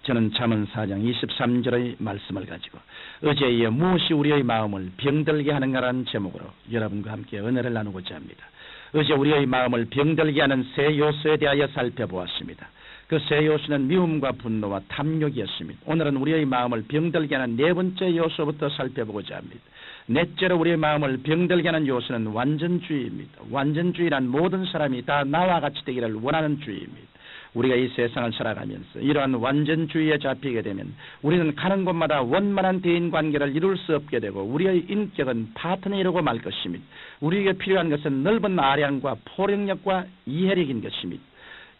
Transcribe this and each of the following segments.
저는 잠언 4장 23절의 말씀을 가지고 어제에 이어 무엇이 우리의 마음을 병들게 하는가라는 제목으로 여러분과 함께 은혜를 나누고자 합니다. 어제 우리의 마음을 병들게 하는 세 요소에 대하여 살펴보았습니다. 그 세 요소는 미움과 분노와 탐욕이었습니다. 오늘은 우리의 마음을 병들게 하는 네 번째 요소부터 살펴보고자 합니다. 넷째로 우리의 마음을 병들게 하는 요소는 완전주의입니다. 완전주의란 모든 사람이 다 나와 같이 되기를 원하는 주의입니다. 우리가 이 세상을 살아가면서 이러한 완전주의에 잡히게 되면 우리는 가는 곳마다 원만한 대인관계를 이룰 수 없게 되고 우리의 인격은 파탄에 이르고 말 것입니다. 우리에게 필요한 것은 넓은 아량과 포용력과 이해력인 것입니다.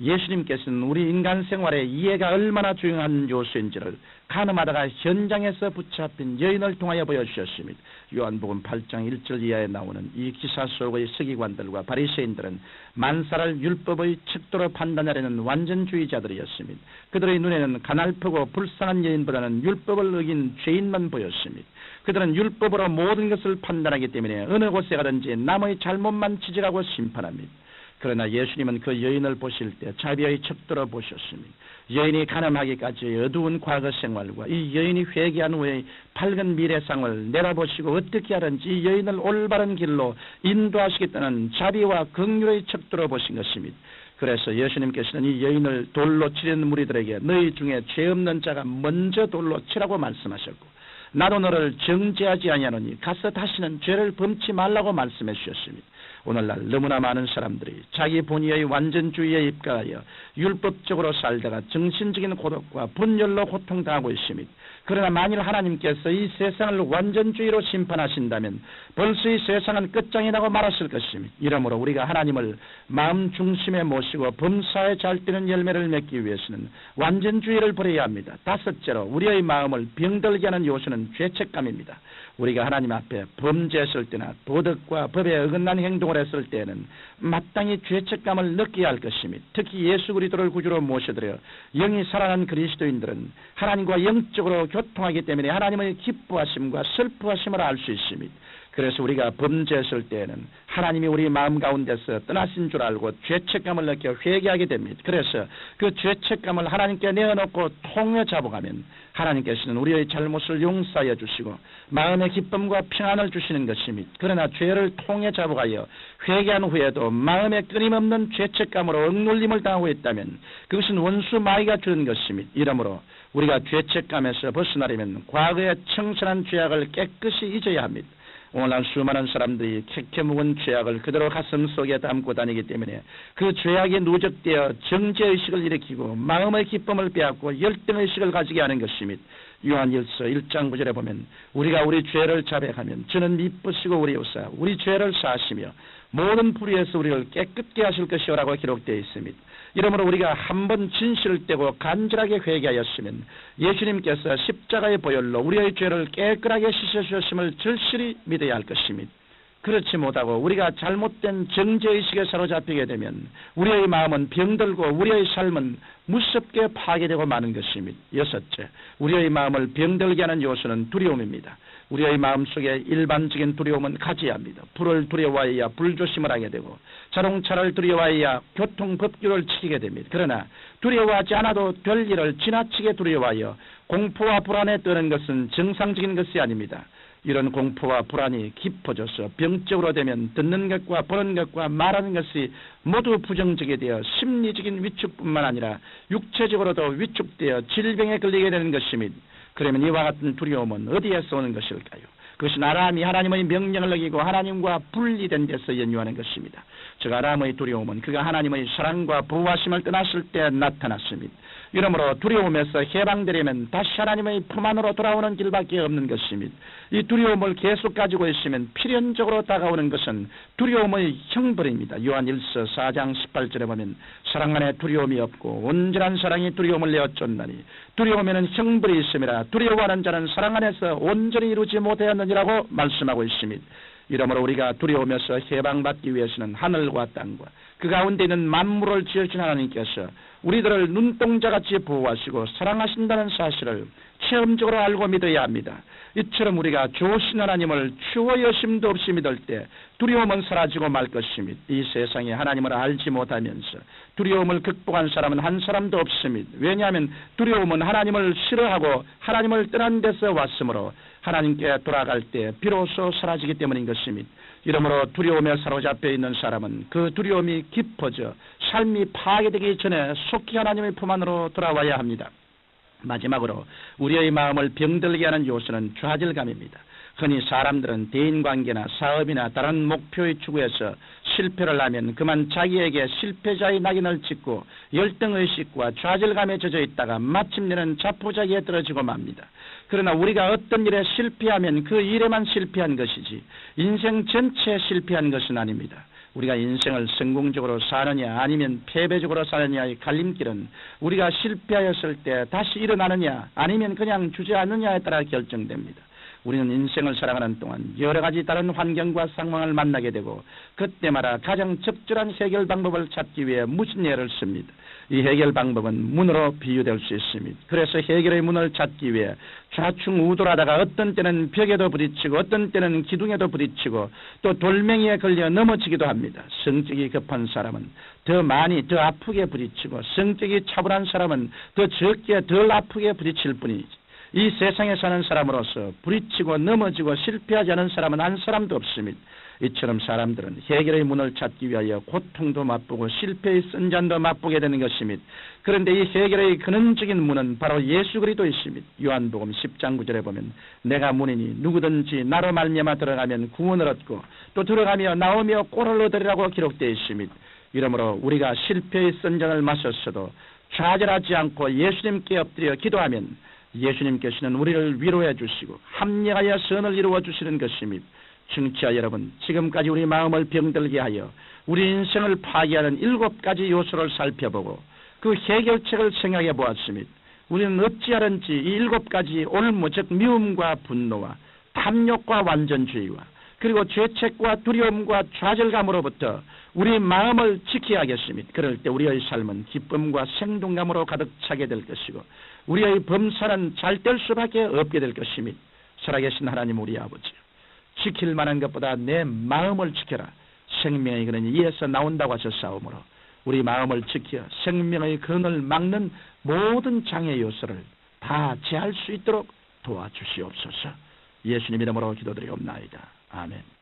예수님께서는 우리 인간 생활에 이해가 얼마나 중요한 요소인지를 가늠하다가 현장에서 붙잡힌 여인을 통하여 보여주셨습니다. 요한복음 8장 1절 이하에 나오는 이 기사 속의 서기관들과 바리새인들은 만사를 율법의 척도로 판단하려는 완전주의자들이었습니다. 그들의 눈에는 가날프고 불쌍한 여인보다는 율법을 어긴 죄인만 보였습니다. 그들은 율법으로 모든 것을 판단하기 때문에 어느 곳에 가든지 남의 잘못만 지적하고 심판합니다. 그러나 예수님은 그 여인을 보실 때 자비의 척도로 보셨습니다. 여인이 가늠하기까지 어두운 과거 생활과 이 여인이 회개한 후에 밝은 미래상을 내다보시고 어떻게 하든지 이 여인을 올바른 길로 인도하시겠다는 자비와 긍휼의 척도로 보신 것입니다. 그래서 예수님께서는 이 여인을 돌로 치려는 무리들에게 너희 중에 죄 없는 자가 먼저 돌로 치라고 말씀하셨고 나도 너를 정죄하지 아니하노니 가서 다시는 죄를 범치 말라고 말씀해 주셨습니다. 오늘날 너무나 많은 사람들이 자기 본의의 완전주의에 입각하여 율법적으로 살다가 정신적인 고독과 분열로 고통당하고 있습니다. 그러나 만일 하나님께서 이 세상을 완전주의로 심판하신다면 벌써 이 세상은 끝장이 나고 말았을 것입니다. 이러므로 우리가 하나님을 마음 중심에 모시고 범사에 잘 되는 열매를 맺기 위해서는 완전주의를 버려야 합니다. 다섯째로 우리의 마음을 병들게 하는 요소는 죄책감입니다. 우리가 하나님 앞에 범죄했을 때나 도덕과 법에 어긋난 행동을 했을 때에는 마땅히 죄책감을 느껴야 할 것입니다. 특히 예수 그리스도를 구주로 모셔드려 영이 살아난 그리스도인들은 하나님과 영적으로 교통하기 때문에 하나님의 기뻐하심과 슬퍼하심을 알 수 있습니다. 그래서 우리가 범죄했을 때에는 하나님이 우리 마음 가운데서 떠나신 줄 알고 죄책감을 느껴 회개하게 됩니다. 그래서 그 죄책감을 하나님께 내어놓고 통해 잡아가면 하나님께서는 우리의 잘못을 용서하여 주시고 마음의 기쁨과 평안을 주시는 것입니다. 그러나 죄를 통해 잡아가여 회개한 후에도 마음에 끊임없는 죄책감으로 억눌림을 당하고 있다면 그것은 원수 마귀가 주는 것입니다. 이러므로 우리가 죄책감에서 벗어나려면 과거의 청산한 죄악을 깨끗이 잊어야 합니다. 오늘날 수많은 사람들이 캐캐 묵은 죄악을 그대로 가슴 속에 담고 다니기 때문에 그 죄악이 누적되어 정죄의식을 일으키고 마음의 기쁨을 빼앗고 열등의식을 가지게 하는 것입니다. 요한일서 1장 9절에 보면 우리가 우리 죄를 자백하면 저는 미쁘시고 우리 의사 우리 죄를 사하시며 모든 불의에서 우리를 깨끗게 하실 것이오라고 기록되어 있습니다. 이러므로 우리가 한번 진실을 떼고 간절하게 회개하였으면 예수님께서 십자가의 보혈로 우리의 죄를 깨끗하게 씻어주셨음을 절실히 믿어야 할 것입니다. 그렇지 못하고 우리가 잘못된 정죄의식에 사로잡히게 되면 우리의 마음은 병들고 우리의 삶은 무섭게 파괴되고 마는 것입니다. 여섯째, 우리의 마음을 병들게 하는 요소는 두려움입니다. 우리의 마음속에 일반적인 두려움은 가져야 합니다. 불을 두려워해야 불조심을 하게 되고 자동차를 두려워해야 교통법규를 지키게 됩니다. 그러나 두려워하지 않아도 될 일을 지나치게 두려워하여 공포와 불안에 떠는 것은 정상적인 것이 아닙니다. 이런 공포와 불안이 깊어져서 병적으로 되면 듣는 것과 보는 것과 말하는 것이 모두 부정적이 되어 심리적인 위축뿐만 아니라 육체적으로도 위축되어 질병에 걸리게 되는 것입니다. 그러면 이와 같은 두려움은 어디에서 오는 것일까요? 그것은 아람이 하나님의 명령을 어기고 하나님과 분리된 데서 연유하는 것입니다. 즉 아람의 두려움은 그가 하나님의 사랑과 보호하심을 떠났을 때 나타났습니다. 이러므로 두려움에서 해방되려면 다시 하나님의 품 안으로 돌아오는 길밖에 없는 것입니다. 이 두려움을 계속 가지고 있으면 필연적으로 다가오는 것은 두려움의 형벌입니다. 요한일서 4장 18절에 보면 사랑 안에 두려움이 없고 온전한 사랑이 두려움을 내어 쫓나니 두려움에는 형벌이 있음이라 두려워하는 자는 사랑 안에서 온전히 이루지 못하였느니라고 말씀하고 있습니다. 이러므로 우리가 두려우면서 해방받기 위해서는 하늘과 땅과 그 가운데 있는 만물을 지으신 하나님께서 우리들을 눈동자같이 보호하시고 사랑하신다는 사실을 체험적으로 알고 믿어야 합니다. 이처럼 우리가 좋으신 하나님을 추워 여심도 없이 믿을 때 두려움은 사라지고 말 것입니다. 이 세상에 하나님을 알지 못하면서 두려움을 극복한 사람은 한 사람도 없습니다. 왜냐하면 두려움은 하나님을 싫어하고 하나님을 떠난 데서 왔으므로 하나님께 돌아갈 때 비로소 사라지기 때문인 것입니다. 이러므로 두려움에 사로잡혀 있는 사람은 그 두려움이 깊어져 삶이 파괴되기 전에 속히 하나님의 품 안으로 돌아와야 합니다. 마지막으로 우리의 마음을 병들게 하는 요소는 좌절감입니다. 흔히 사람들은 대인관계나 사업이나 다른 목표의 추구에서 실패를 하면 그만 자기에게 실패자의 낙인을 찍고 열등의식과 좌절감에 젖어 있다가 마침내는 자포자기에 떨어지고 맙니다. 그러나 우리가 어떤 일에 실패하면 그 일에만 실패한 것이지 인생 전체에 실패한 것은 아닙니다. 우리가 인생을 성공적으로 사느냐 아니면 패배적으로 사느냐의 갈림길은 우리가 실패하였을 때 다시 일어나느냐 아니면 그냥 주저앉느냐에 따라 결정됩니다. 우리는 인생을 살아가는 동안 여러 가지 다른 환경과 상황을 만나게 되고 그때마다 가장 적절한 해결 방법을 찾기 위해 무신예를 씁니다. 이 해결 방법은 문으로 비유될 수 있습니다. 그래서 해결의 문을 찾기 위해 좌충우돌하다가 어떤 때는 벽에도 부딪히고 어떤 때는 기둥에도 부딪히고 또 돌멩이에 걸려 넘어지기도 합니다. 성격이 급한 사람은 더 많이 더 아프게 부딪히고 성격이 차분한 사람은 더 적게 덜 아프게 부딪힐 뿐이지. 이 세상에 사는 사람으로서 부딪히고 넘어지고 실패하지 않은 사람은 한 사람도 없습니다. 이처럼 사람들은 해결의 문을 찾기 위하여 고통도 맛보고 실패의 쓴잔도 맛보게 되는 것입니다. 그런데 이 해결의 근원적인 문은 바로 예수 그리스도이십니다. 요한복음 10장 9절에 보면 내가 문이니 누구든지 나로 말미암아 들어가면 구원을 얻고 또 들어가며 나오며 꼴을 얻으리라고 기록되어 있습니다. 이러므로 우리가 실패의 쓴잔을 마셨어도 좌절하지 않고 예수님께 엎드려 기도하면 예수님께서는 우리를 위로해 주시고 합력하여 선을 이루어 주시는 것입니다. 청취자 여러분, 지금까지 우리 마음을 병들게 하여 우리 인생을 파괴하는 7가지 요소를 살펴보고 그 해결책을 생각해 보았습니다. 우리는 어찌하든지 이 7가지 올무 즉 미움과 분노와 탐욕과 완전주의와 그리고 죄책과 두려움과 좌절감으로부터 우리 마음을 지켜야 하겠습니다. 그럴 때 우리의 삶은 기쁨과 생동감으로 가득 차게 될 것이고 우리의 범사는 잘 될 수밖에 없게 될 것입니다. 살아계신 하나님 우리 아버지, 지킬 만한 것보다 내 마음을 지켜라. 생명의 근원이 이에서 나온다고 하셨사오므로 우리 마음을 지켜 생명의 근원을 막는 모든 장애 요소를 다 제할 수 있도록 도와주시옵소서. 예수님 이름으로 기도드리옵나이다. 아멘.